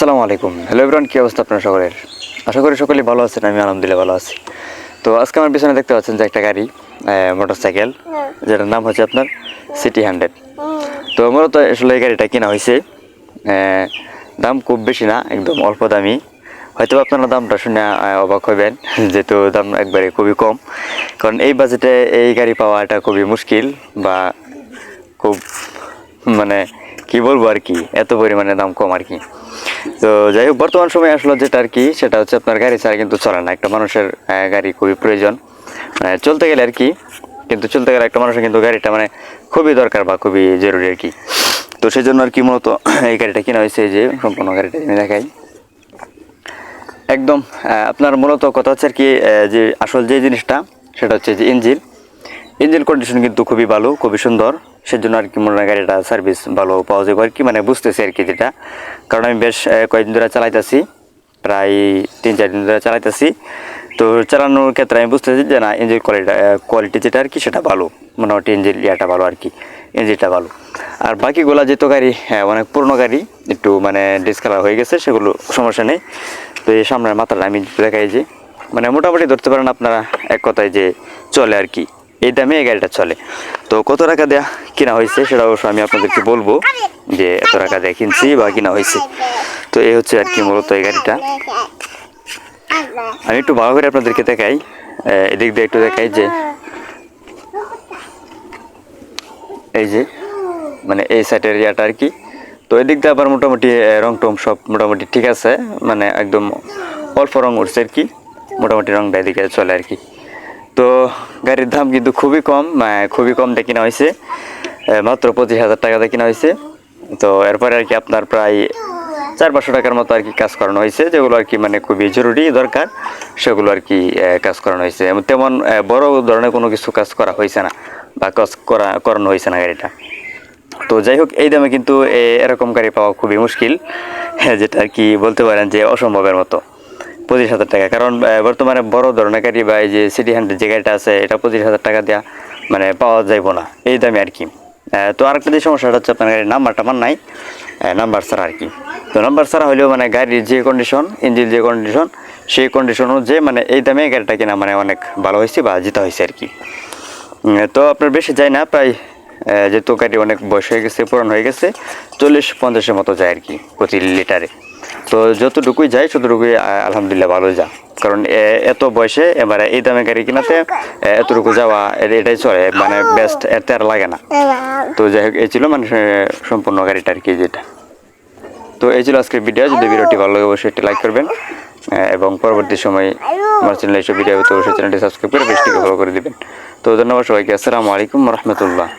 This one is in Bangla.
আসসালামু আলাইকুম। হ্যালো এভরিওয়ান, কি অবস্থা আপনার সকলের? আশা করি সকলেই ভালো আছেন। আমি আলহামদুলিল্লাহ ভালো আছি। তো আজকে আমার পিছনে দেখতে পাচ্ছেন যে একটা গাড়ি, মোটরসাইকেল, যেটার নাম হচ্ছে আপনার সিটি 100। তো মূলত আসলে এই গাড়িটা কেনা হয়েছে, দাম খুব বেশি না, একদম অল্প দামি। হয়তো আপনারা দামটা শুনে অবাক হবেন, যেহেতু দাম একবারে খুবই কম। কারণ এই বাজেটে এই গাড়ি পাওয়া এটা খুবই মুশকিল, বা খুব মানে কি বলবো আর কি, এত পরিমাণে দাম কম আর কি। তো যাই হোক, বর্তমান সময়ে আসলে যেটা আর কি, সেটা হচ্ছে আপনার গাড়ি ছাড়া কিন্তু চলে না। একটা মানুষের গাড়ি খুবই প্রয়োজন, চলতে গেলে আর কি। কিন্তু চলতে গেলে একটা মানুষের কিন্তু গাড়িটা খুবই দরকার বা খুবই জরুরি আর কি। তো সেই জন্য আর কি মূলত এই গাড়িটা কেনা হয়েছে। যে সম্পূর্ণ গাড়িটা আমি দেখাই একদম। আপনার মূলত কথা হচ্ছে আর কি, যে আসল যে জিনিসটা সেটা হচ্ছে যে ইঞ্জিন কন্ডিশন কিন্তু খুবই ভালো, খুবই সুন্দর। সেজন্য আর কি মনে হয় গাড়িটা সার্ভিস ভালো পাওয়া যাবে আর কি, বুঝতেছি আর কি যেটা। কারণ আমি বেশ কয়েকদিন ধরে চালাইতেছি, প্রায় 3-4 দিন ধরে চালাইতেছি। তো চালানোর ক্ষেত্রে আমি বুঝতেছি যে না, ইঞ্জিন কোয়ালিটি যেটা আর কি সেটা ভালো, মোটামুটি ইঞ্জিন ইয়াটা ভালো আর কি, ইঞ্জিনটা ভালো। আর বাকিগুলা যেহেতু গাড়ি অনেক পুরনো গাড়ি, একটু ডিসকালার হয়ে গেছে, সেগুলো সমস্যা নেই। তো এই সামনের মাথাটা আমি দেখাই যে মোটামুটি ধরতে পারেন আপনারা এক কথায় যে চলে আর কি, এই দামে এই গাড়িটা চলে। তো কত টাকা দেয়া কিনা হয়েছে সেটা অবশ্য আমি আপনাদেরকে বলবো, যে এত টাকা দিয়ে কিনছি বা কিনা হয়েছে। তো এই হচ্ছে আর কি মূলত এই গাড়িটা। আমি একটু ভালো করে আপনাদেরকে দেখাই, এদিক দিয়ে একটু দেখাই যে এই যে এই সাইডের ইয়াটা আর কি। তো এদিক দিয়ে আবার মোটামুটি রং টং সব মোটামুটি ঠিক আছে, একদম অল্প রং উঠছে আর কি, মোটামুটি রংটা এদিকে চলে আর কি। তো গাড়ির দাম কিন্তু খুবই কম দিয়ে কিনা হয়েছে, মাত্র 25,000 টাকা দিয়ে কিনা হয়েছে। তো এরপরে আর কি আপনার প্রায় 400-500 টাকার মতো আর কি কাজ করানো হয়েছে, যেগুলো আর কি খুবই জরুরি দরকার, সেগুলো আর কি কাজ করানো হয়েছে। তেমন বড় ধরনের কোনো কিছু কাজ করা হয়েছে না, বা কাজ করানো হয়েছে না গাড়িটা। তো যাই হোক, এই দামে কিন্তু এরকম গাড়ি পাওয়া খুবই মুশকিল, যেটা আর কি বলতে পারেন যে অসম্ভবের মতো। 25,000 টাকা, কারণ বর্তমানে বড় ধরনের গাড়ি বা এই যে সিটি 100 যে গাড়িটা আছে, এটা 25,000 টাকা দেওয়া পাওয়া যাইব না এই দামে আর কি। তো আরেকটা যে সমস্যাটা হচ্ছে, আপনার গাড়ির নাম্বারটা নাই, নাম্বার ছাড়া আর কি। তো নাম্বার ছাড়া হলেও গাড়ির যে কন্ডিশন, ইঞ্জিন যে কন্ডিশন, সেই কন্ডিশন অনুযায়ী এই দামে গাড়িটা কিনা অনেক ভালো হয়েছে বা জিতা হয়েছে আর কি। তো আপনার বেশি যায় না, প্রায় যেহেতু গাড়ি অনেক বয়স হয়ে গেছে, পুরানো হয়ে গেছে, 40-50-এর মতো যায় আর কি প্রতি লিটারে। তো যতটুকুই যায় ততটুকুই আলহামদুলিল্লাহ ভালো যা। কারণ এত বয়সে এবারে এই দামে গাড়ি কিনাতে এতটুকু যাওয়া এটাই চলে, বেস্ট, এতে আর লাগে না। তো যাই হোক, এই ছিল সম্পূর্ণ গাড়িটা আর কি যেটা। তো এই ছিল আজকের ভিডিও। যদি ভিডিওটি ভালো লাগে অবশ্যই একটি লাইক করবেন, এবং পরবর্তী সময় আমার চ্যানেলে এইসব ভিডিও তো অবশ্যই চ্যানেলটি সাবস্ক্রাইব করে পেজটিকে ফলো করে দেবেন। তো ধন্যবাদ সবাইকে। আসসালামু আলাইকুম রহমতুল্লাহ।